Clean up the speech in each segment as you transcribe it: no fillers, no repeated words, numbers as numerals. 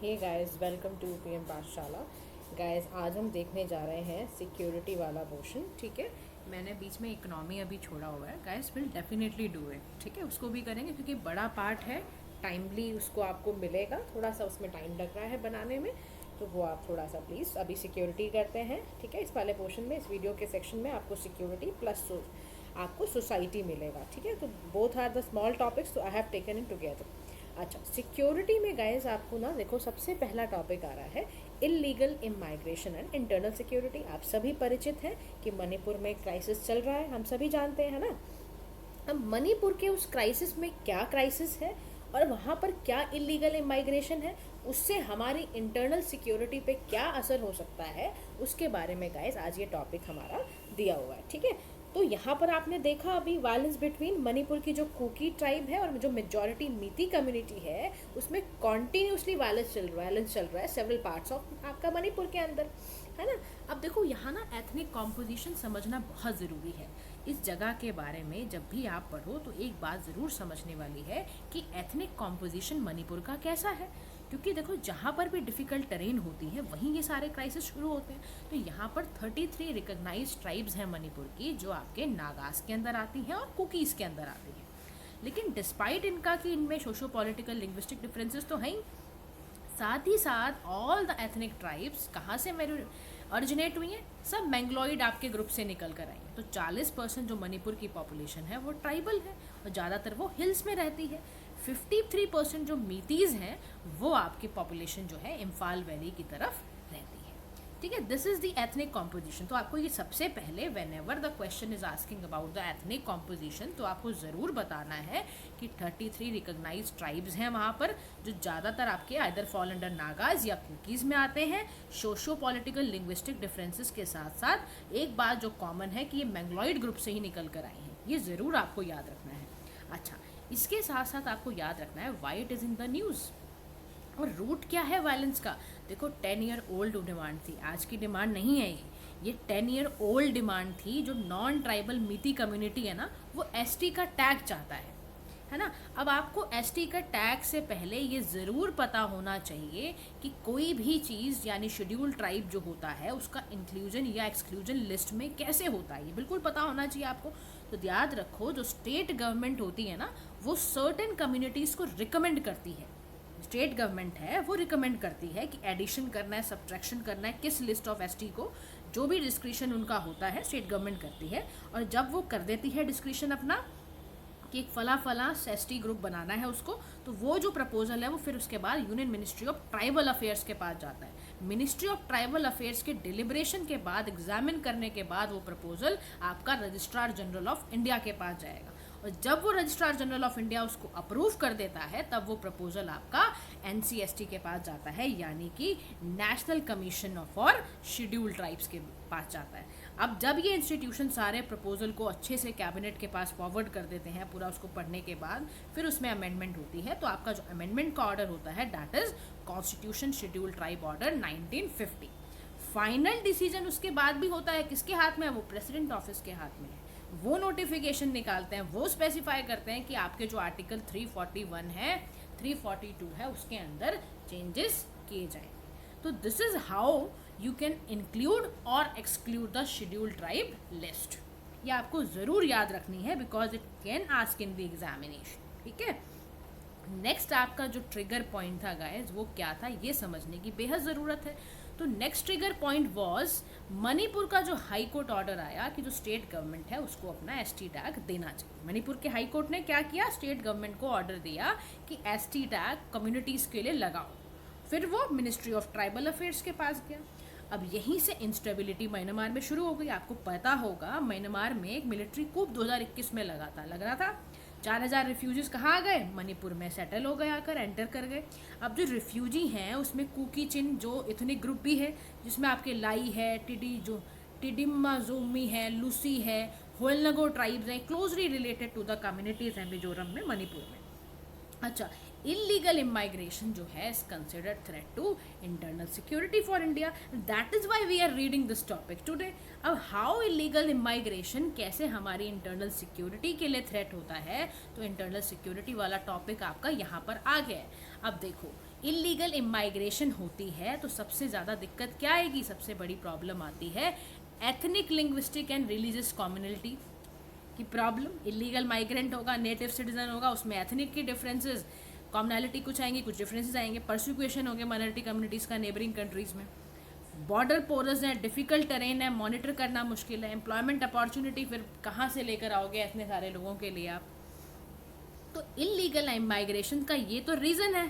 Hey guys, welcome to PM Pathshala. Guys, आज हम देखने जा रहे हैं सिक्योरिटी वाला पोर्शन। ठीक है, मैंने बीच में इकोनॉमी अभी छोड़ा हुआ है। Guys will definitely do it. ठीक है, उसको भी करेंगे क्योंकि बड़ा पार्ट है, टाइमली उसको आपको मिलेगा। थोड़ा सा उसमें टाइम लग रहा है बनाने में, तो वो आप थोड़ा सा प्लीज़ अभी सिक्योरिटी करते हैं। ठीक है, इस वाले पोर्शन में, इस वीडियो के सेक्शन में आपको सिक्योरिटी प्लस आपको सोसाइटी मिलेगा। ठीक है, तो both are the small topics, तो I have taken in together. अच्छा, सिक्योरिटी में गाइस आपको ना देखो, सबसे पहला टॉपिक आ रहा है illegal immigration and internal security. आप सभी परिचित हैं कि मणिपुर में क्राइसिस चल रहा है, हम सभी जानते हैं ना। अब मणिपुर के उस क्राइसिस में क्या क्राइसिस है और वहाँ पर क्या इलीगल इमाइग्रेशन है, उससे हमारी इंटरनल सिक्योरिटी पे क्या असर हो सकता है, उसके बारे में गाइस आज ये टॉपिक हमारा दिया हुआ है। ठीक है, तो यहाँ पर आपने देखा अभी वायलेंस बिटवीन मणिपुर की जो कुकी ट्राइब है और जो मेजॉरिटी मीती कम्युनिटी है, उसमें कॉन्टीन्यूसली वायलेंस चल रहा है सेवरल पार्ट्स ऑफ आपका मणिपुर के अंदर, है ना। अब देखो यहाँ ना एथनिक कॉम्पोजिशन समझना बहुत ज़रूरी है। इस जगह के बारे में जब भी आप पढ़ो तो एक बात ज़रूर समझने वाली है कि एथनिक कॉम्पोजिशन मणिपुर का कैसा है, क्योंकि देखो जहाँ पर भी डिफ़िकल्ट टेरेन होती है वहीं ये सारे क्राइसिस शुरू होते हैं। तो यहाँ पर 33 रिकग्नाइज ट्राइब्स हैं मणिपुर की, जो आपके नागास के अंदर आती हैं और कुकीज़ के अंदर आती हैं। लेकिन डिस्पाइट इनका कि इनमें सोशो पॉलिटिकल लिंग्विस्टिक डिफरेंसेस तो हैं ही, साथ ही साथ ऑल द एथनिक ट्राइब्स कहाँ से मेरे ऑरिजिनेट हुई हैं, सब मैंगलॉइड आपके ग्रुप से निकल कर आई हैं। तो 40% जो मणिपुर की पॉपुलेशन है वो ट्राइबल है और ज़्यादातर वो हिल्स में रहती है। 53% जो मीतीज़ हैं वो आपकी पॉपुलेशन जो है इम्फाल वैली की तरफ रहती है। ठीक है, this is the ethnic composition. तो आपको ये सबसे पहले when ever the question is asking about the ethnic composition, तो आपको ज़रूर बताना है कि 33 रिकग्नाइज ट्राइब्स हैं वहाँ पर, जो ज़्यादातर आपके आइदर फॉल अंडर नागाज या कुकीज़ में आते हैं। सोशो पॉलिटिकल लिंग्विस्टिक डिफरेंसेस के साथ साथ एक बात जो कॉमन है कि ये मैंगलॉइड ग्रुप से ही निकल कर आई हैं, ये ज़रूर आपको याद रखना है। अच्छा, इसके साथ साथ आपको याद रखना है why it is in the news और रूट क्या है वायलेंस का। देखो 10 ईयर ओल्ड डिमांड थी, आज की डिमांड नहीं है ये 10 ईयर ओल्ड डिमांड थी। जो नॉन ट्राइबल मीती कम्युनिटी है ना, वो एसटी का टैग चाहता है ना। अब आपको एसटी का टैग से पहले ये ज़रूर पता होना चाहिए कि कोई भी चीज़ यानी शेड्यूल ट्राइब जो होता है उसका इंक्लूजन या एक्सक्लूजन लिस्ट में कैसे होता है, ये बिल्कुल पता होना चाहिए आपको। तो याद रखो, जो स्टेट गवर्नमेंट होती है ना, वो सर्टेन कम्युनिटीज़ को रिकमेंड करती है। स्टेट गवर्नमेंट है वो रिकमेंड करती है कि एडिशन करना है, सब्ट्रैक्शन करना है, किस लिस्ट ऑफ एसटी को, जो भी डिस्क्रिशन उनका होता है स्टेट गवर्नमेंट करती है। और जब वो कर देती है डिस्क्रिशन अपना कि एक फला एसटी ग्रुप बनाना है उसको, तो वो जो प्रपोजल है वो फिर उसके बाद union ministry of tribal affairs के पास जाता है। मिनिस्ट्री ऑफ ट्राइबल अफेयर्स के डिलिब्रेशन के बाद, एग्जामिन करने के बाद, वो प्रपोजल आपका रजिस्ट्रार जनरल ऑफ इंडिया के पास जाएगा। और जब वो रजिस्ट्रार जनरल ऑफ इंडिया उसको अप्रूव कर देता है, तब वो प्रपोजल आपका एनसीएसटी के पास जाता है, यानी कि national commission for schedule tribes के पास जाता है। अब जब ये इंस्टीट्यूशन सारे प्रपोजल को अच्छे से कैबिनेट के पास फॉरवर्ड कर देते हैं, पूरा उसको पढ़ने के बाद फिर उसमें अमेंडमेंट होती है, तो आपका जो अमेंडमेंट का ऑर्डर होता है that is constitution schedule tribe order 1950। Final decision उसके बाद भी होता है, किसके हाथ में है, वो प्रेसिडेंट ऑफिस के हाथ में है। वो नोटिफिकेशन निकालते हैं, वो स्पेसिफाई करते हैं कि आपके जो आर्टिकल 341 है, 342 है, उसके अंदर चेंजेस किए जाएंगे। तो this is how you can include और exclude the schedule tribe list. ये आपको ज़रूर याद रखनी है because it can ask in the examination. ठीक है, नेक्स्ट आपका जो ट्रिगर पॉइंट था गाइस, वो क्या था ये समझने की बेहद ज़रूरत है। तो next trigger point was Manipur का जो हाई कोर्ट ऑर्डर आया कि जो स्टेट गवर्नमेंट है उसको अपना एसटी टैग देना चाहिए। मणिपुर के हाई कोर्ट ने क्या किया, स्टेट गवर्नमेंट को ऑर्डर दिया कि एसटी टैग कम्युनिटीज़ के लिए लगाओ। फिर वो मिनिस्ट्री ऑफ ट्राइबल अफेयर्स के पास गया। अब यहीं से इंस्टेबिलिटी म्यांमार में शुरू हो गई। आपको पता होगा म्यांमार में एक मिलिट्री कूप 2021 में लग रहा था। 4000 रिफ्यूजीज कहाँ आ गए, मणिपुर में सेटल हो गए, आकर एंटर कर गए। अब जो रिफ्यूजी हैं उसमें कुकी चिन जो इथनिक ग्रुप भी है, जिसमें आपके लाई है, टिडिमाजोमी है, लूसी है, होलनगो ट्राइब्स हैं, closely related to the communities हैं मिजोरम में, मणिपुर में। अच्छा, इलीगल इमाइग्रेशन जो है is considered threat to internal security for India, that is why we are reading this topic today. अब हाउ इलीगल इमाइग्रेशन कैसे हमारी इंटरनल सिक्योरिटी के लिए थ्रेट होता है, तो इंटरनल सिक्योरिटी वाला टॉपिक आपका यहाँ पर आ गया है। अब देखो, इलीगल इमाइग्रेशन होती है तो सबसे ज़्यादा दिक्कत क्या आएगी, सबसे बड़ी प्रॉब्लम आती है ethnic linguistic and religious community की प्रॉब्लम। इलीगल माइग्रेंट होगा, नेटिव सिटीजन होगा, उसमें एथनिक की डिफरेंसेस, कॉमनैलिटी कुछ आएंगी, कुछ डिफरेंसेस आएंगे, परसिक्यूशन होंगे माइनॉरिटी कम्युनिटीज़ का नेबरिंग कंट्रीज़ में, बॉर्डर पोरस है, डिफ़िकल्ट टेरेन है, मॉनिटर करना मुश्किल है, एम्प्लॉयमेंट अपॉर्चुनिटी फिर कहाँ से लेकर आओगे इतने सारे लोगों के लिए आप। तो इलीगल इमाइग्रेशन का ये तो रीज़न है।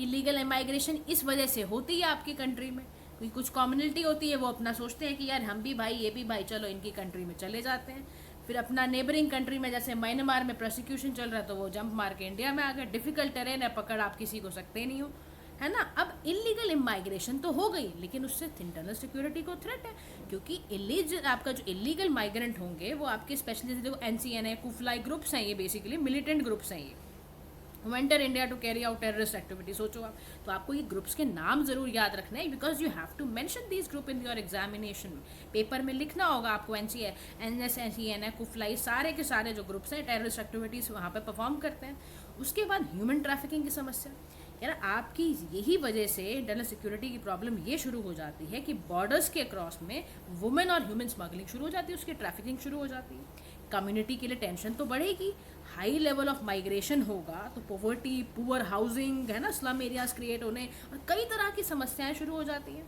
इलीगल इमाइग्रेशन इस वजह से होती है आपकी कंट्री में, कोई कुछ कम्युनिटी होती है वो अपना सोचते हैं कि यार हम भी भाई ये भी भाई, चलो इनकी कंट्री में चले जाते हैं। फिर अपना नेबरिंग कंट्री में जैसे म्यांमार में प्रोसिक्यूशन चल रहा है तो वो जंप मार के इंडिया में आ गए, डिफ़िकल्ट टेरेन है, पकड़ आप किसी को सकते नहीं हो, है ना। अब इलीगल इमाइग्रेशन तो हो गई, लेकिन उससे इंटरनल सिक्योरिटी को थ्रेट है, क्योंकि आपका जो इलीगल माइग्रेंट होंगे वो आपके स्पेशली देखो NCN है, कुफलाई ग्रुप्स हैं, ये बेसिकली मिलिटेंट ग्रुप्स हैं, ये enter India to carry out terrorist activity. सोचो आप, तो आपको ये ग्रुप्स के नाम जरूर याद रखना है, because you have to mention these group in your examination. Paper में लिखना होगा आपको NCN है, कुफलाई, सारे के सारे जो ग्रुप्स हैं टेररिस्ट एक्टिविटीज़ वहाँ पे परफॉर्म करते हैं। उसके बाद ह्यूमन ट्रैफिकिंग की समस्या, यार आपकी यही वजह से इंटरनल सिक्योरिटी की प्रॉब्लम ये शुरू हो जाती है कि बॉर्डर्स के क्रॉस में वुमेन और ह्यूमन स्मगलिंग शुरू हो जाती है, उसकी ट्रैफिकिंग शुरू हो जाती है। कम्युनिटी के लिए टेंशन तो बढ़ेगी, हाई लेवल ऑफ माइग्रेशन होगा तो पॉवर्टी, पुअर हाउसिंग, है ना, स्लम एरियाज क्रिएट होने और कई तरह की समस्याएं शुरू हो जाती हैं।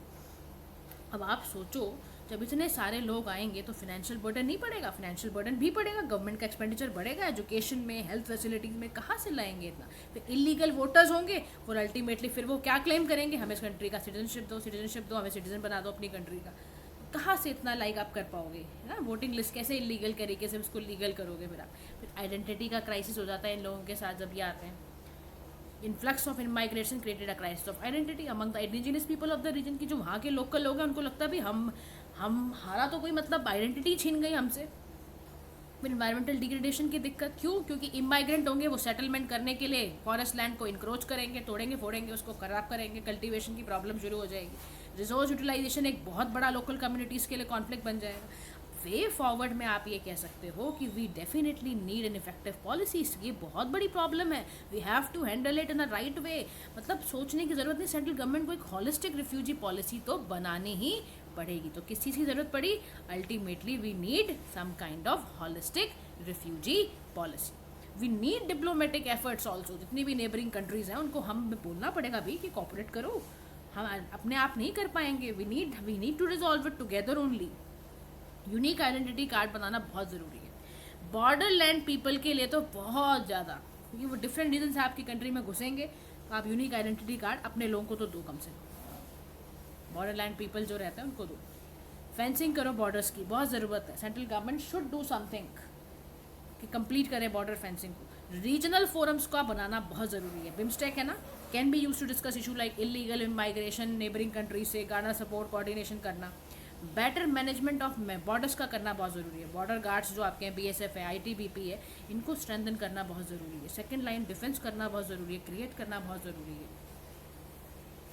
अब आप सोचो, जब इतने सारे लोग आएंगे तो फिनेंशियल बर्डन नहीं पड़ेगा, फिनेंशियल बर्डन भी पड़ेगा, गवर्नमेंट का एक्सपेंडिचर बढ़ेगा, एजुकेशन में, हेल्थ फैसिलिटीज़ में, कहाँ से लाएंगे इतना। फिर इलीगल वोटर्स होंगे और अल्टीमेटली फिर वो क्या क्लेम करेंगे, हमें इस कंट्री का सिटीजनशिप दो, हमें सिटीजन बना दो अपनी कंट्री का। कहाँ से इतना लाइक आप कर पाओगे, है ना। वोटिंग लिस्ट कैसे इलीगल तरीके से उसको लीगल करोगे फिर आप। फिर आइडेंटिटी का क्राइसिस हो जाता है इन लोगों के साथ जब ये आते हैं। Influx of immigration created a crisis of identity among the indigenous people of the region, की जो वहाँ के लोकल लोग हैं उनको लगता है भी हमारा तो कोई मतलब आइडेंटिटी छीन गई हमसे। फिर इन्वायरमेंटल डिग्रेडेशन की दिक्कत, क्यों, क्योंकि इमाइग्रेंट होंगे वो सेटलमेंट करने के लिए फॉरेस्ट लैंड को इंक्रोच करेंगे, तोड़ेंगे फोड़ेंगे, उसको खराब करेंगे, कल्टीवेशन की प्रॉब्लम शुरू हो जाएगी, रिसोर्स यूटिलाइजेशन एक बहुत बड़ा लोकल कम्युनिटीज़ के लिए कॉन्फ्लिक्ट बन जाएगा। वे फॉरवर्ड में आप ये कह सकते हो कि we definitely need an effective policies, ये बहुत बड़ी प्रॉब्लम है, we have to handle it in a right way. मतलब सोचने की ज़रूरत नहीं, सेंट्रल गवर्नमेंट को एक हॉलिस्टिक रिफ्यूजी पॉलिसी तो बनानी ही पड़ेगी। तो किस चीज़ की ज़रूरत पड़ी, ultimately we need some kind of holistic refugee policy. We need diplomatic efforts also, जितनी भी नेबरिंग कंट्रीज़ हैं उनको हम बोलना पड़ेगा भी कि कॉपरेट करो, हम अपने आप नहीं कर पाएंगे, we need to resolve it together only. Unique identity card बनाना बहुत ज़रूरी है बॉर्डर लैंड पीपल के लिए, तो बहुत ज़्यादा, क्योंकि वो डिफरेंट रीजन से आपकी कंट्री में घुसेंगे, तो आप यूनिक आइडेंटिटी कार्ड अपने लोगों को तो दो, कम से कम बॉर्डर लैंड पीपल जो रहते हैं उनको दो। फेंसिंग करो बॉर्डर्स की, बहुत ज़रूरत है, central government should do something कि कंप्लीट करे बॉर्डर फेंसिंग को। रीजनल फोरम्स का बनाना बहुत ज़रूरी है, बिम्स्टेक है ना, can be use to discuss issue like illegal immigration, neighbouring countries से गार्डर सपोर्ट, कोऑर्डिनेशन करना। बेटर मैनेजमेंट ऑफ बॉर्डर्स का करना बहुत ज़रूरी है, बॉर्डर गार्ड्स जो आपके हैं, BSF है, ITBP है, इनको स्ट्रेंथन करना बहुत ज़रूरी है, सेकेंड लाइन डिफेंस करना बहुत ज़रूरी है, क्रिएट करना बहुत ज़रूरी है।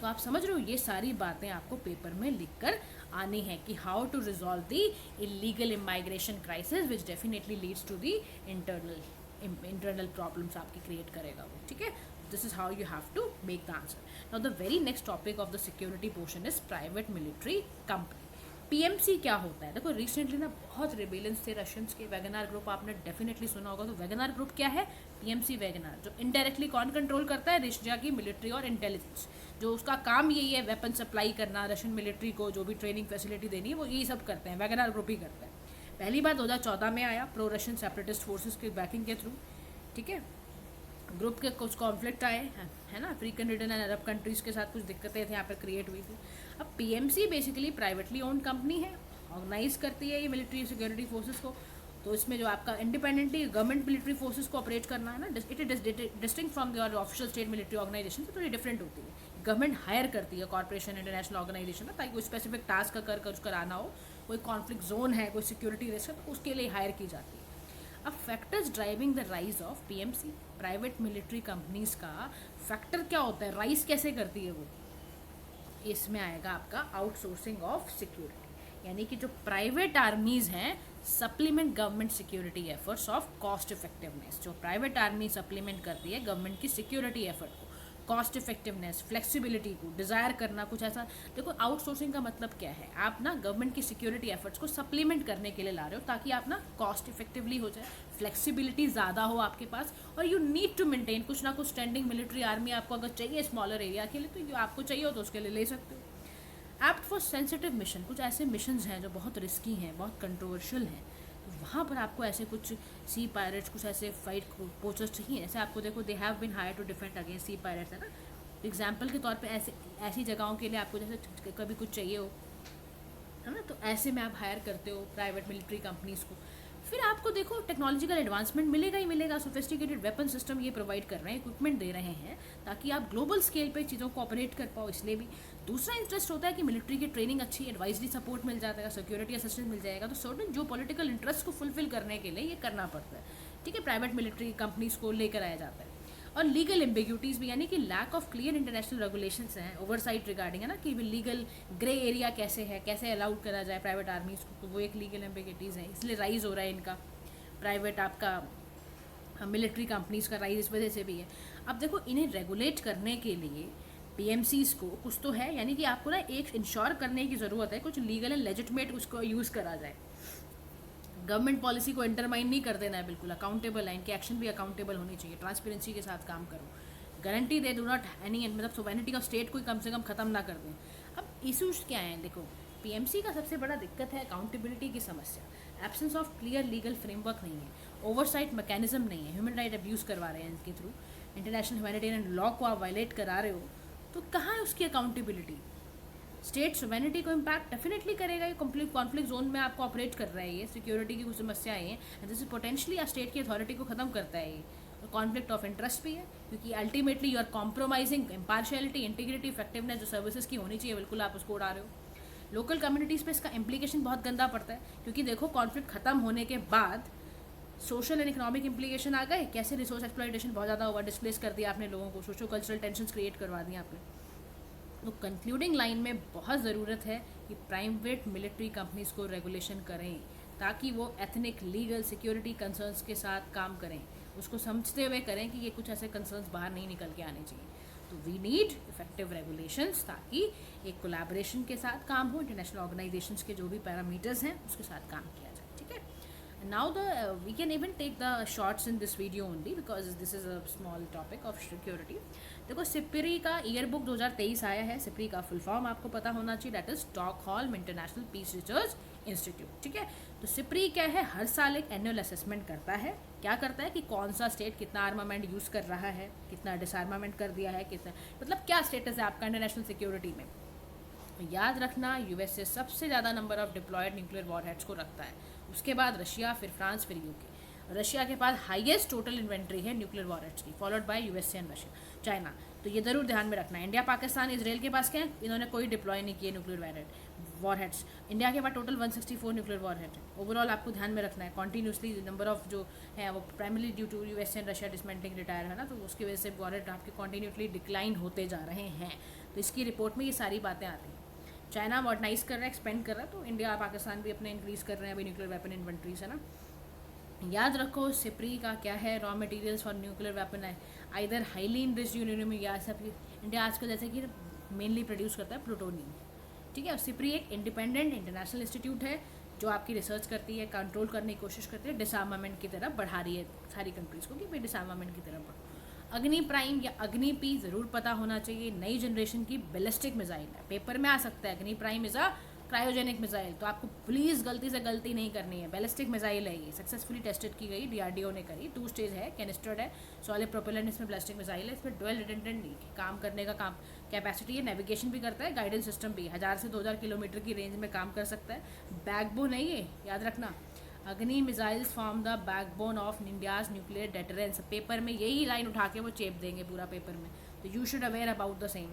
तो आप समझ रहे हो, ये सारी बातें आपको पेपर में लिखकर आनी है कि how to resolve the illegal immigration crisis which definitely leads to the internal problems आपकी क्रिएट करेगा वो, ठीक है। This is how you have to make the answer. Now the very next topic of the security portion is private military company. PMC क्या होता है, देखो recently ना बहुत रिबेलेंस थे रशियंस के, वैगनार ग्रुप आपने डेफिनेटली सुना होगा। तो वैगनार ग्रुप क्या है, PMC वैगनार, जो इनडायरेक्टली कौन कंट्रोल करता है, रशिया की मिलिट्री और इंटेलिजेंस, जो उसका काम यही है वेपन सप्लाई करना, रशियन मिलिट्री को जो भी ट्रेनिंग फैसिलिटी देनी है वो यही सब करते हैं, वैगनार ग्रुप ही करता है। पहली बार 2014 में आया प्रो रशियन सेपरेटिस्ट फोर्सेस के बैकिंग के थ्रू, ठीक है। ग्रुप के कुछ कॉन्फ्लिक्ट आए हैं, है ना, African region and Arab countries के साथ कुछ दिक्कतें थी यहाँ पर क्रिएट हुई थी। अब PMC basically privately owned company है, ऑर्गेनाइज करती है ये मिलिट्री सिक्योरिटी फोर्सेस को। तो इसमें जो आपका इंडिपेंडेंटली गवर्नमेंट मिलिट्री फोर्सेस को ऑपरेट करना है ना, it is distinct from your official state military organisation से थोड़ी डिफरेंट होती है। गवर्नमेंट हायर करती है कॉर्पोरेशन, इंटरनेशनल ऑर्गेनाइजेशन है, ताकि कोई स्पेसिफिक टास्क कर कुछ कराना हो, कोई कॉन्फ्लिक्ट जोन है, कोई सिक्योरिटी रिस्क है, तो उसके लिए हायर की जाती है। अब factors driving the rise of PMC, private military companies का फैक्टर क्या होता है, राइज कैसे करती है वो, इसमें आएगा आपका आउटसोर्सिंग ऑफ सिक्योरिटी, यानी कि जो प्राइवेट आर्मीज हैं supplement government security efforts of cost effectiveness. जो प्राइवेट आर्मी सप्लीमेंट करती है गवर्नमेंट की सिक्योरिटी एफर्ट को कॉस्ट इफेक्टिवनेस, फ्लेक्सिबिलिटी को डिज़ायर करना, कुछ ऐसा। देखो आउटसोर्सिंग का मतलब क्या है, आप ना गवर्नमेंट की सिक्योरिटी एफर्ट्स को सप्लीमेंट करने के लिए ला रहे हो ताकि आप ना कॉस्ट इफेक्टिवली हो जाए, फ्लेक्सिबिलिटी ज़्यादा हो आपके पास, और यू नीड टू मेंटेन कुछ ना कुछ स्टैंडिंग मिलिट्री आर्मी आपको अगर चाहिए स्मॉलर एरिया के लिए, तो ये आपको चाहिए हो तो उसके लिए ले सकते हो। एप्ट फॉर सेंसिटिव मिशन, कुछ ऐसे मिशंस हैं जो बहुत रिस्की हैं, बहुत कंट्रोवर्शियल हैं, वहाँ पर आपको ऐसे कुछ सी पायरेट्स, कुछ ऐसे फाइट पोचर्स चाहिए। ऐसे आपको देखो they have been hire to defend against sea pirates, है ना। एग्जाम्पल के तौर पे ऐसी जगहों के लिए आपको जैसे कभी कुछ चाहिए हो, है ना, तो ऐसे में आप हायर करते हो प्राइवेट मिलिट्री कंपनीज़ को। फिर आपको देखो टेक्नोलॉजिकल एडवांसमेंट मिलेगा ही मिलेगा, सोफिस्टिकेटेड वेपन सिस्टम ये प्रोवाइड कर रहे हैं, इक्विपमेंट दे रहे हैं ताकि आप ग्लोबल स्केल पे चीज़ों को ऑपरेट कर पाओ, इसलिए भी। दूसरा इंटरेस्ट होता है कि मिलिट्री की ट्रेनिंग अच्छी, एडवाइजरी सपोर्ट मिल जाता है, सिक्योरिटी असिस्टेंस मिल जाएगा, तो सर्टेन जो पॉलिटिकल इंटरेस्ट को फुलफिल करने के लिए ये करना पड़ता है, ठीक है, प्राइवेट मिलिट्री कंपनीज को लेकर आया जाता है। और लीगल एम्बिग्यूटीज़ भी, यानी कि lack of clear international regulations हैं, ओवरसाइट रिगार्डिंग, है ना, कि लीगल ग्रे एरिया कैसे है, कैसे अलाउड करा जाए प्राइवेट आर्मीज़ को, तो वो एक लीगल एम्बिग्यूटीज़ है, इसलिए राइज हो रहा है इनका प्राइवेट आपका मिलिट्री कंपनीज़ का राइज इस वजह से भी है। अब देखो इन्हें रेगुलेट करने के लिए पीएमसीज़ को कुछ तो है, यानी कि आपको ना एक इंश्योर करने की ज़रूरत है, कुछ लीगल एंड लेजिटमेट उसको यूज़ करा जाए। गवर्नमेंट पॉलिसी को इंटरमाइन नहीं कर देना है, बिल्कुल अकाउंटेबल है, इनके एक्शन भी अकाउंटेबल होनी चाहिए, ट्रांसपेरेंसी के साथ काम करो, guarantee they do not any, मतलब सोवेनिटी ऑफ स्टेट को कम से कम ख़त्म ना कर दें। अब इशूज़ क्या हैं, देखो पीएमसी का सबसे बड़ा दिक्कत है अकाउंटेबिलिटी की समस्या, absence of clear legal framework नहीं है, ओवरसाइट मैकेनिज्म नहीं है, ह्यूमन राइट अब्यूज़ करवा रहे हैं इनके थ्रू, इंटरनेशनल ह्यूमैनिटेरियन लॉ को आप वायलेट करा रहे हो, तो कहाँ है उसकी अकाउंटेबिलिटी। स्टेट सोवेनिटी को इम्पैक्ट डेफिनेटली करेगा, ये कॉन्फ्लिक्ट जोन में आपको ऑपरेट कर रहा है, ये सिक्योरिटी की कुछ समस्याएं हैं, दिस इज पोटेंशियली स्टेट की अथॉरिटी को खत्म करता है ये, और कॉन्फ्लिक्ट ऑफ इंटरेस्ट भी है, क्योंकि ultimately you are compromising impartiality, integrity, effectiveness जो सर्विसेज की होनी चाहिए बिल्कुल आप उसको उड़ा रहे हो। लोकल कम्युनिटीज़ पे इसका इम्प्लीकेशन बहुत गंदा पड़ता है, क्योंकि देखो कॉन्फ्लिक्ट खत्म होने के बाद सोशल एंड इकोनॉमिक इम्प्लीकेशन आ गए, कैसे रिसोर्स एक्सप्लॉयटेशन बहुत ज़्यादा हुआ, डिस्प्लेस कर दिया आपने लोगों को, सोशो कल्चरल टेंशन क्रिएट करवा दिया आपने। तो कंक्लूडिंग लाइन में बहुत ज़रूरत है कि प्राइवेट मिलिट्री कंपनीज़ को रेगुलेशन करें ताकि वो एथनिक, लीगल, सिक्योरिटी कंसर्न्स के साथ काम करें, उसको समझते हुए करें कि ये कुछ ऐसे कंसर्न्स बाहर नहीं निकल के आने चाहिए। तो वी नीड इफेक्टिव रेगुलेशंस ताकि एक कोलैबोरेशन के साथ काम हो, इंटरनेशनल ऑर्गेनाइजेशंस के जो भी पैरामीटर्स हैं उसके साथ काम किया जाए, ठीक है। Now we can even take the shots in this video only because this is a small topic of security. देखो सिप्री का ईयरबुक 2023 आया है, सिप्री का फुल फॉर्म आपको पता होना चाहिए, that is Stockholm International Peace Research Institute, ठीक है। तो सिप्री क्या है, हर साल एक एनुअल असेसमेंट करता है, क्या करता है कि कौन सा स्टेट कितना आर्मामेंट यूज़ कर रहा है, कितना डिसआर्मामेंट कर दिया है, कितना मतलब क्या स्टेटस है आपका इंटरनेशनल सिक्योरिटी में। याद रखना यूएसए सबसे ज़्यादा number of deployed nuclear warheads को रखता है, उसके बाद रशिया, फिर फ्रांस, फिर यूके। रशिया के पास हाईएस्ट टोटल इन्वेंट्री है न्यूक्लियर वॉरहेड्स की, followed by USA and Russia, China. तो ये ज़रूर ध्यान में रखना है। इंडिया, पाकिस्तान, इसराइल के पास क्या है, इन्होंने कोई डिप्लॉय नहीं किए न्यूक्लियर वॉरहेड्स। इंडिया के पास टोटल 164 न्यूक्लियर वॉरहेड है। ओवरऑल आपको ध्यान में रखना है, कॉन्टीन्यूसली नंबर ऑफ जो है वो primarily due to USA and Russia dismantling retire है ना, तो उसकी वजह से वॉरहेड आपके कॉन्टीन्यूसली डिक्लाइन होते जा रहे हैं। तो इसकी रिपोर्ट में ये सारी बातें आती हैं। चाइना मॉडर्नाइज कर रहा है, एक्सपेंड कर रहा है, तो इंडिया, पाकिस्तान भी अपने इंक्रीज़ कर रहे हैं अभी न्यूक्लियर वेपन इन्वेंट्रीज, है ना। याद रखो सिप्री का क्या है, raw materials for nuclear weapon है आइदर हाईली इनरिच्ड यूरेनियम, या सब इंडिया आजकल जैसे कि मेनली प्रोड्यूस करता है प्लूटोनियम, ठीक है। और सिप्री एक इंडिपेंडेंट इंटरनेशनल इंस्टीट्यूट है जो आपकी रिसर्च करती है, कंट्रोल करने की कोशिश करती है, डिसआर्मामेंट की तरफ बढ़ा रही है सारी कंट्रीज़ को कि भाई डिसआर्मामेंट की तरफ बढ़ो। अग्नि प्राइम या अग्नि पी ज़रूर पता होना चाहिए, नई जनरेशन की बैलिस्टिक मिसाइल है, पेपर में आ सकता है अग्नि prime is a cryogenic missile, तो आपको प्लीज़ गलती से गलती नहीं करनी है। बैलिस्टिक मिसाइल है ये, सक्सेसफुली टेस्टेड की गई, डीआरडीओ ने करी, 2 स्टेज है, कैनिस्टर्ड है, सॉलिड प्रोपेलेंट इसमें बैलिस्टिक मिसाइल है, इसमें डुअल रिडंडेंट काम करने का काम कैपेसिटी है, नेविगेशन भी करता है, गाइडेंस सिस्टम भी, 1000 से 2000 किलोमीटर की रेंज में काम कर सकता है, बैकबोन है ये, याद रखना। अग्नि missiles form the backbone of India's nuclear deterrence, paper में यही लाइन उठा के वो चेप देंगे पूरा पेपर में, तो you should aware about the same.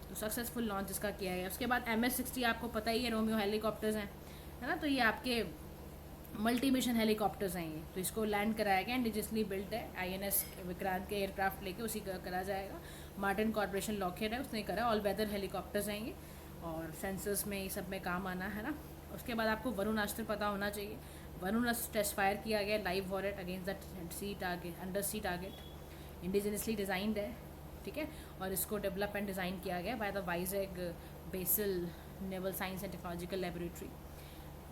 तो सक्सेसफुल लॉन्च इसका किया गया। उसके बाद MS-60 आपको पता ही है, रोमियो हेलीकॉप्टर्स हैं, है ना, तो ये आपके मल्टी मिशन हेलीकॉप्टर्स हैं ये, तो इसको लैंड कराया गया, इंडिजियसली बिल्ट है, INS विक्रांत के एयरक्राफ्ट लेके उसी का करा जाएगा, मार्टिन कॉर्पोरेशन लॉकहेड है उसने करा, ऑल वेदर हेलीकॉप्टर्स हैं ये, और सेंसर्स में ये सब में काम आना है ना। उसके बाद आपको वरुण अस्त्र पता होना चाहिए, वरुण अस्त्र टेस्ट फायर किया गया live warhead against the sea target, under sea target, indigenously designed है, ठीक है। और इसको डेवलप एंड डिज़ाइन किया गया by the Vizag based naval science and technological laboratory.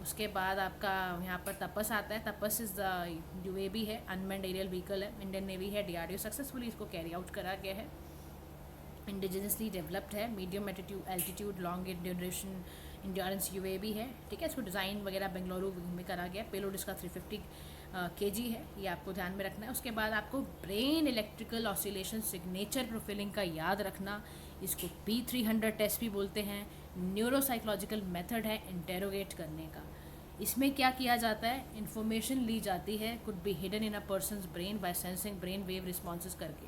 उसके बाद आपका यहाँ पर तपस आता है। तपस इज़ द यूएवी है, अनमैन्ड एरियल व्हीकल है, इंडियन नेवी है, डीआरडीओ सक्सेसफुली इसको कैरी आउट करा गया है। इंडिजिनसली डेवलप्ड है, medium altitude long duration endurance UAV है, ठीक है। इसको डिज़ाइन वगैरह बेंगलुरु में करा गया। पेलोड इसका 350 kg है, ये आपको ध्यान में रखना है। उसके बाद आपको brain electrical oscillation signature profiling का याद रखना, इसको P300 टेस्ट भी बोलते हैं। न्यूरोसाइकोलॉजिकल मेथड है इंटेरोगेट करने का। इसमें क्या किया जाता है, इन्फॉर्मेशन ली जाती है, could be hidden in a person's brain bye sensing brain wave responses करके,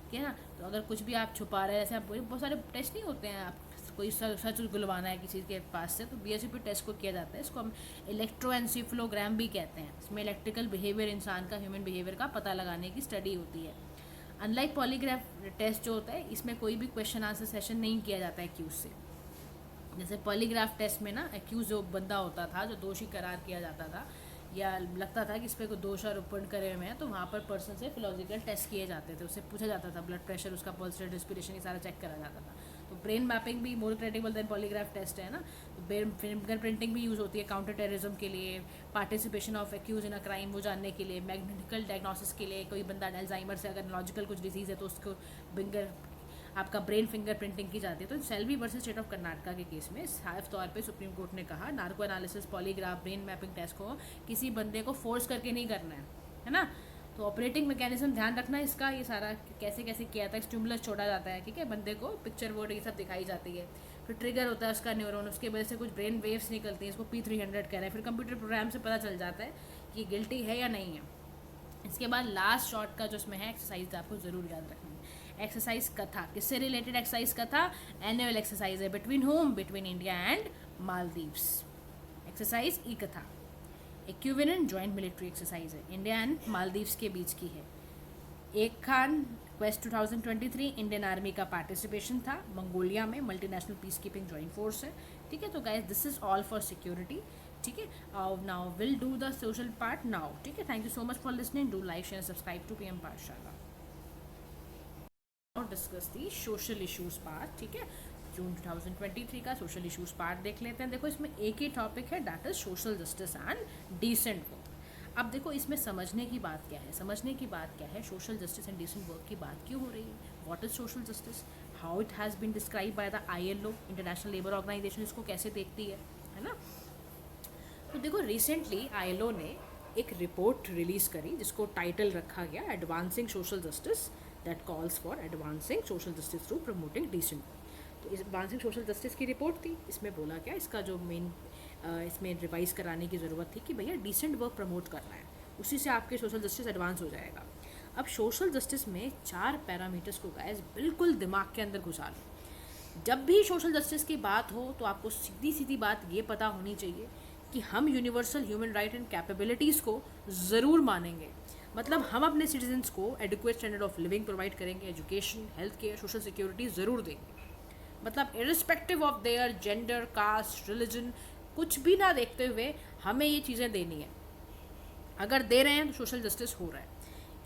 ठीक है ना। तो अगर कुछ भी आप छुपा रहे हैं, जैसे आप बहुत सारे टेस्ट नहीं होते हैं, आप कोई सच गुलवाना है किसी के पास से, तो BSP टेस्ट को किया जाता है। इसको हम इलेक्ट्रोएन्सेफलोग्राम भी कहते हैं। इसमें इलेक्ट्रिकल बिहेवियर इंसान का, ह्यूमन बिहेवियर का पता लगाने की स्टडी होती है। अनलाइक पॉलीग्राफ टेस्ट जो होता है, इसमें कोई भी क्वेश्चन आंसर सेशन नहीं किया जाता है एक्यूज से। जैसे पॉलीग्राफ टेस्ट में ना एक्यूज जो बंदा होता था, जो दोषी करार किया जाता था या लगता था कि इस पर कोई दोष आरोपण करे हुए हैं, तो वहाँ पर पर्सन से फिलोजिकल टेस्ट किए जाते थे। उससे पूछा जाता था ब्लड प्रेशर, उसका पल्स रेट, रेस्पिरेशन, ये सारा चेक करा जाता था। तो ब्रेन मैपिंग भी मोर क्रेडिबल देन पॉलीग्राफ टेस्ट है ना। तो फिंगर प्रिंटिंग भी यूज़ होती है काउंटर टेररिज्म के लिए, participation of accuse in a crime वो जानने के लिए, मैग्नेटिकल डायग्नोसिस के लिए। कोई बंदा अल्जाइमर से अगर लॉजिकल कुछ डिजीज़ है तो उसको आपका ब्रेन फिंगर प्रिंटिंग की जाती है। तो Selvi versus State of Karnataka के केस में साफ तौर पे सुप्रीम कोर्ट ने कहा narco analysis, polygraph, brain mapping test को किसी बंदे को फोर्स करके नहीं करना है ना। तो ऑपरेटिंग मैकेनिज्म ध्यान रखना इसका, ये सारा कैसे कैसे किया था। स्टिमुलस छोड़ा जाता है, ठीक है, बंदे को पिक्चर वर्ड ये सब दिखाई जाती है। फिर ट्रिगर होता है उसका न्यूरॉन, उसके वजह से कुछ ब्रेन वेव्स निकलती हैं, इसको P300 कह रहे हैं। फिर कंप्यूटर प्रोग्राम से पता चल जाता है कि गिल्टी है या नहीं है। इसके बाद लास्ट शॉर्ट का जो इसमें है एक्सरसाइज, आपको ज़रूर याद रखना है। एक्सरसाइज कथा, किससे रिलेटेड एक्सरसाइज कथा, एनुअल एक्सरसाइज है। Between home, between India and Maldives. Exercise ई कथा इक्विवेलेंट जॉइंट मिलिट्री एक्सरसाइज है, इंडिया एंड मालदीव्स के बीच की है। एक खान क्वेस्ट 2023 इंडियन आर्मी का पार्टिसिपेशन था मंगोलिया में, multinational peace keeping joint force है, ठीक है। तो guys this is all for security, ठीक है। Now will do the social part now, ठीक है। Thank you so much for listening, do like share subscribe to PM Pathshala. और discuss the social issues part, ठीक है। जून 2023 का सोशल इश्यूज पार्ट देख लेते हैं। देखो इसमें एक ही टॉपिक है, that is social justice and decent work. अब देखो इसमें समझने की बात क्या है, समझने की बात क्या है, social justice and decent work की बात क्यों हो रही है, what is social justice, how it has been describe by the ILO, International Labour Organization, इसको कैसे देखती है ना। तो देखो रिसेंटली ILO ने एक रिपोर्ट रिलीज करी जिसको टाइटल रखा गया advancing social justice that calls for advancing social justice through promoting decent. तो इस एडवांसिंग सोशल जस्टिस की रिपोर्ट थी। इसमें बोला क्या, इसका जो मेन इसमें रिवाइज कराने की ज़रूरत थी कि भैया डिसेंट वर्क प्रमोट करना है, उसी से आपके सोशल जस्टिस एडवांस हो जाएगा। अब सोशल जस्टिस में 4 पैरामीटर्स को गाइस बिल्कुल दिमाग के अंदर घुसा लो। जब भी सोशल जस्टिस की बात हो तो आपको सीधी सीधी बात ये पता होनी चाहिए कि हम universal human right and capabilities को ज़रूर मानेंगे। मतलब हम अपने सिटीजन्स को adequate standard of living provide करेंगे, education, health care, social security ज़रूर देंगे। मतलब irrespective of their gender, caste, religion, कुछ भी ना देखते हुए हमें ये चीज़ें देनी है। अगर दे रहे हैं तो सोशल जस्टिस हो रहा है।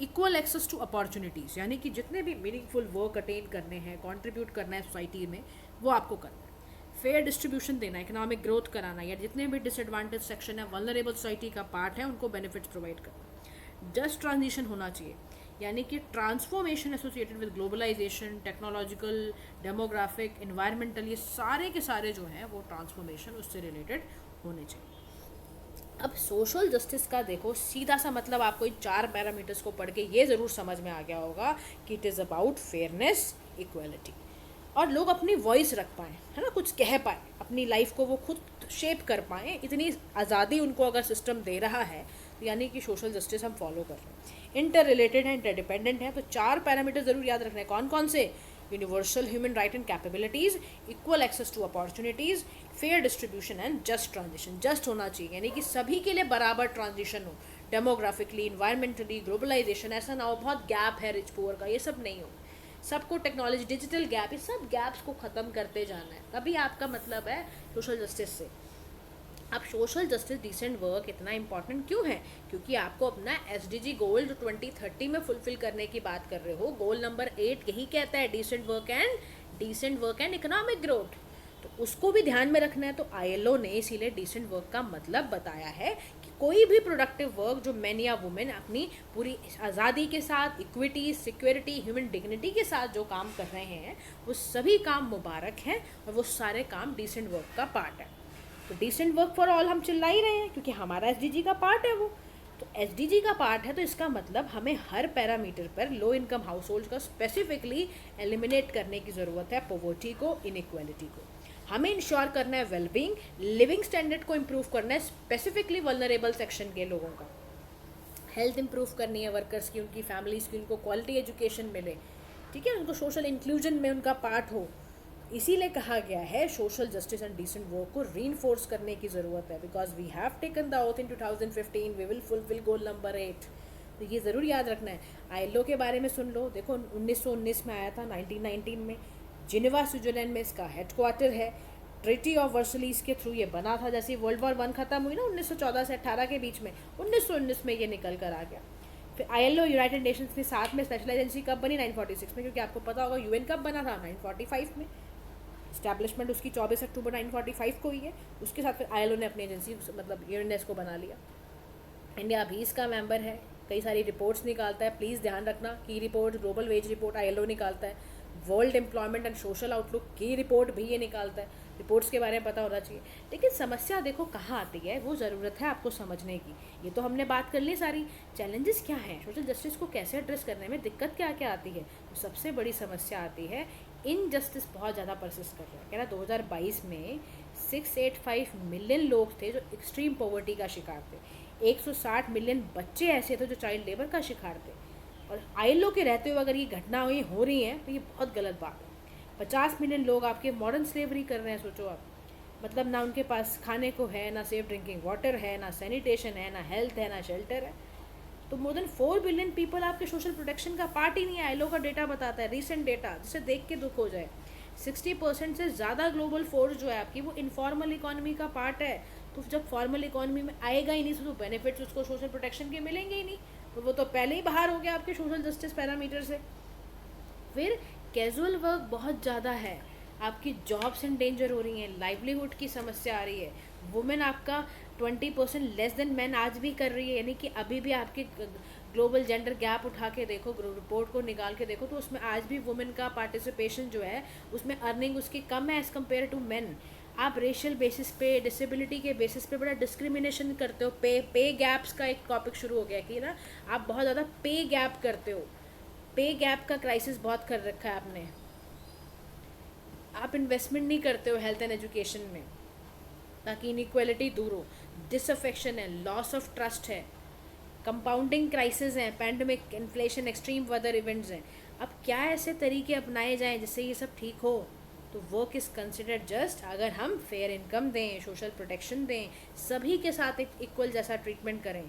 इक्वल एक्सेस टू अपॉर्चुनिटीज़, यानी कि जितने भी मीनिंगफुल वर्क अटेन करने हैं, कंट्रीब्यूट करना है सोसाइटी में, वो आपको करना है। फेयर डिस्ट्रीब्यूशन देना, इकोनॉमिक ग्रोथ कराना, या जितने भी डिसएडवांटेज सेक्शन है, वल्नरेबल सोसाइटी का पार्ट है, उनको बेनिफिट्स प्रोवाइड करना। जस्ट ट्रांजिशन होना चाहिए, यानी कि transformation associated with globalisation, technological, demographic, environmental, ये सारे के सारे जो हैं वो ट्रांसफॉर्मेशन उससे रिलेटेड होने चाहिए। अब सोशल जस्टिस का देखो सीधा सा मतलब आपको इन 4 पैरामीटर्स को पढ़ के ये ज़रूर समझ में आ गया होगा कि it is about fairness, equality, और लोग अपनी वॉइस रख पाएँ, है ना, कुछ कह पाएँ, अपनी लाइफ को वो खुद शेप कर पाएँ। इतनी आज़ादी उनको अगर सिस्टम दे रहा है तो यानी कि सोशल जस्टिस हम फॉलो कर रहे हैं। इंटर रिलेटेड है, इंटरडिपेंडेंट है। तो 4 पैरामीटर ज़रूर याद रखने हैं। कौन कौन से, universal human right and capabilities, equal access to opportunities, fair distribution and just transition. Just होना चाहिए, यानी कि सभी के लिए बराबर ट्रांजिशन हो, डेमोग्राफिकली, इन्वायरमेंटली, ग्लोबलाइजेशन, ऐसा ना हो बहुत गैप है रिच पुअर का, ये सब नहीं हो। सबको टेक्नोलॉजी, डिजिटल गैप, ये सब गैप्स को ख़त्म करते जाना है, तभी आपका मतलब है सोशल जस्टिस से। अब सोशल जस्टिस डिसेंट वर्क इतना इंपॉर्टेंट क्यों है? क्योंकि आपको अपना एसडीजी गोल जो 2030 में फुलफिल करने की बात कर रहे हो, गोल नंबर 8 यही कहता है, decent work and economic growth. तो उसको भी ध्यान में रखना है। तो आईएलओ ने इसीलिए डिसेंट वर्क का मतलब बताया है कि कोई भी प्रोडक्टिव वर्क जो मैन या वुमेन अपनी पूरी आज़ादी के साथ, इक्विटी, सिक्योरिटी, ह्यूमन डिग्निटी के साथ जो काम कर रहे हैं, वो सभी काम मुबारक हैं और वो सारे काम डिसेंट वर्क का पार्ट है। तो डिसेंट वर्क फॉर ऑल हम चिल्ला ही रहे हैं क्योंकि हमारा एसडीजी का पार्ट है वो। तो एसडीजी का पार्ट है, तो इसका मतलब हमें हर पैरामीटर पर लो इनकम हाउस का स्पेसिफिकली एलिमिनेट करने की ज़रूरत है, पॉवर्टी को, इनइक्वालिटी को। हमें इंश्योर करना है वेलबींग, लिविंग स्टैंडर्ड को इम्प्रूव करना है, स्पेसिफिकली वल्नरेबल सेक्शन के लोगों का। हेल्थ इंप्रूव करनी है वर्कर्स की, उनकी फैमिलीज़ की, उनको क्वालिटी एजुकेशन मिले, ठीक है, उनको सोशल इंक्लूजन में उनका पार्ट हो। इसीलिए कहा गया है social justice and decent work को रीइंफोर्स करने की ज़रूरत है, because we have taken the oath in 2015 we will fulfil goal number 8। तो ये ज़रूर याद रखना है। आईएलओ के बारे में सुन लो, देखो 1919 में आया था, 1919 में जिनेवा स्विट्जरलैंड में इसका हेडक्वार्टर है। ट्रिटी ऑफ वर्सलीज के थ्रू ये बना था। जैसे वर्ल्ड वॉर 1 ख़त्म हुई ना 1914 से 18 के बीच में, 1919 में ये निकल कर आ गया। फिर आईएलओ यूनाइटेड नेशंस के साथ में स्पेशल एजेंसी कब बनी? 1946 में, क्योंकि आपको पता होगा यूएन कब बना था? 1945 में। इस्टेब्लिशमेंट उसकी 24 अक्टूबर 1945 को हुई है। उसके साथ फिर आईएलओ ने अपनी एजेंसी मतलब यूएनएस को बना लिया। इंडिया भी इसका मेंबर है, कई सारी रिपोर्ट्स निकालता है। प्लीज़ ध्यान रखना, की report, global wage report ILO निकालता है, world employment and social outlook की रिपोर्ट भी ये निकालता है। रिपोर्ट्स के बारे में पता होना चाहिए। लेकिन समस्या देखो कहाँ आती है, वो ज़रूरत है आपको समझने की। ये तो हमने बात कर ली सारी, चैलेंजेस क्या हैं, सोशल जस्टिस को कैसे एड्रेस करने में दिक्कत क्या क्या आती है। तो सबसे बड़ी समस्या आती है इनजस्टिस बहुत ज़्यादा परसिस्ट कर रहा है। कह रहा 2022 में 685 मिलियन लोग थे जो एक्सट्रीम पॉवर्टी का शिकार थे। 160 मिलियन बच्चे ऐसे थे जो चाइल्ड लेबर का शिकार थे। और आईएलओ के रहते हुए अगर ये घटनाएं हो रही हैं तो ये बहुत गलत बात है। 50 मिलियन लोग आपके मॉडर्न स्लेवरी कर रहे हैं, सोचो आप। मतलब ना उनके पास खाने को है, ना सेफ ड्रिंकिंग वाटर है, ना सैनिटेशन है, ना हेल्थ है, ना शेल्टर है। तो मोर देन 4 बिलियन पीपल आपके सोशल प्रोटेक्शन का पार्ट ही नहीं है। आईएलओ का डेटा बताता है, रीसेंट डेटा, जिसे देख के दुख हो जाए। 60% से ज़्यादा ग्लोबल फोर्स जो है आपकी, वो इनफॉर्मल इकोनॉमी का पार्ट है। तो जब फॉर्मल इकोनॉमी में आएगा ही नहीं तो बेनिफिट्स उसको सोशल प्रोटेक्शन के मिलेंगे ही नहीं। तो वो तो पहले ही बाहर हो गया आपके सोशल जस्टिस पैरामीटर से। फिर कैजुअल वर्क बहुत ज़्यादा है, आपकी जॉब्स एंडेंजर हो रही हैं, लाइवलीहुड की समस्या आ रही है। वुमेन आपका 20% लेस देन मैन आज भी कर रही है, यानी कि अभी भी आपके ग्लोबल जेंडर गैप उठा के देखो, रिपोर्ट को निकाल के देखो, तो उसमें आज भी वुमेन का पार्टिसिपेशन जो है उसमें अर्निंग उसकी कम है एज़ कम्पेयर टू मेन। आप रेशियल बेसिस पे, डिसेबिलिटी के बेसिस पे बड़ा डिस्क्रिमिनेशन करते हो। पे गैप्स का एक टॉपिक शुरू हो गया कि ना आप बहुत ज़्यादा पे गैप करते हो। पे गैप का क्राइसिस बहुत कर रखा है आपने। आप इन्वेस्टमेंट नहीं करते हो हेल्थ एंड एजुकेशन में ताकि इनइक्वालिटी दूर हो। डिसअफेक्शन है, लॉस ऑफ ट्रस्ट है, कंपाउंडिंग क्राइसिस हैं, pandemic, inflation, extreme weather events हैं। अब क्या ऐसे तरीके अपनाए जाएं जिससे ये सब ठीक हो? तो वर्क इज़ कंसिडर्ड जस्ट अगर हम फेयर इनकम दें, सोशल प्रोटेक्शन दें, सभी के साथ एक इक्वल जैसा ट्रीटमेंट करें,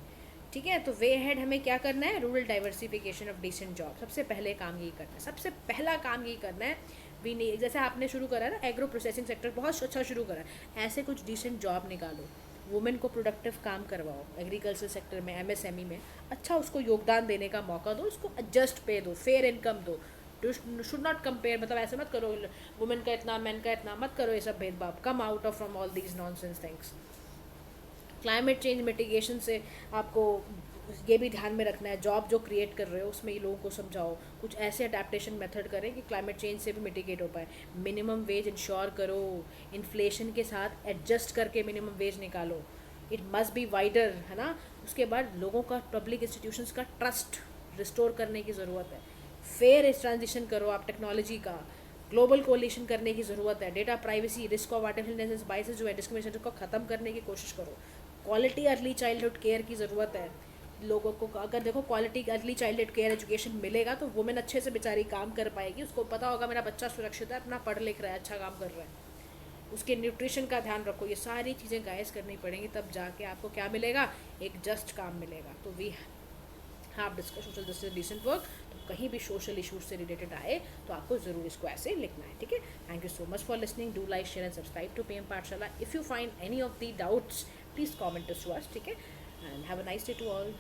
ठीक है। तो वे हेड हमें क्या करना है? Rural diversification of decent job. सबसे पहले काम यही करना है, सबसे पहला काम यही करना है। वी नहीं, जैसे आपने शुरू करा ना एग्रो प्रोसेसिंग सेक्टर, बहुत अच्छा शुरू करा, ऐसे कुछ डिसेंट जॉब निकालो, वुमेन को प्रोडक्टिव काम करवाओ, एग्रीकल्चर सेक्टर में, एमएसएमई में अच्छा उसको योगदान देने का मौका दो, उसको एडजस्ट पे दो, फेयर इनकम दो। शुड नॉट कंपेयर, मतलब ऐसे मत करो वुमेन का इतना, मैन का इतना, मत करो ये सब भेदभाव। Come out of from all these nonsense things. Climate change mitigation से आपको ये भी ध्यान में रखना है, जॉब जो क्रिएट कर रहे हो उसमें ये लोगों को समझाओ, कुछ ऐसे अडेप्टेशन मेथड करें कि क्लाइमेट चेंज से भी मिटिगेट हो पाए। मिनिमम वेज इंश्योर करो, इन्फ्लेशन के साथ एडजस्ट करके मिनिमम वेज निकालो। इट मस्ट बी वाइडर, है ना। उसके बाद लोगों का पब्लिक इंस्टीट्यूशंस का ट्रस्ट रिस्टोर करने की ज़रूरत है। फेयर ट्रांजिशन करो आप टेक्नोलॉजी का, ग्लोबल कोलिशन करने की ज़रूरत है। Data privacy, risk of artificial intelligence biases जो है, डिस्क्रिमिनेशन को ख़त्म करने की कोशिश करो। क्वालिटी अर्ली चाइल्डहुड केयर की ज़रूरत है लोगों को। अगर देखो quality early childhood care education मिलेगा तो वुमेन अच्छे से बेचारी काम कर पाएगी। उसको पता होगा मेरा बच्चा सुरक्षित है, अपना पढ़ लिख रहा है, अच्छा काम कर रहा है, उसके न्यूट्रिशन का ध्यान रखो। ये सारी चीज़ें गाइस करनी पड़ेंगी, तब जाके आपको क्या मिलेगा? एक जस्ट काम मिलेगा। तो we have discuss social justice decent work. तो कहीं भी सोशल इशूज से रिलेटेड आए तो आपको ज़रूर इसको ऐसे लिखना है, ठीक है। Thank you so much for listening, do like share and subscribe to PM Pathshala. If you find any of the doubts please comment to us, ठीक है। And have a nice day to all.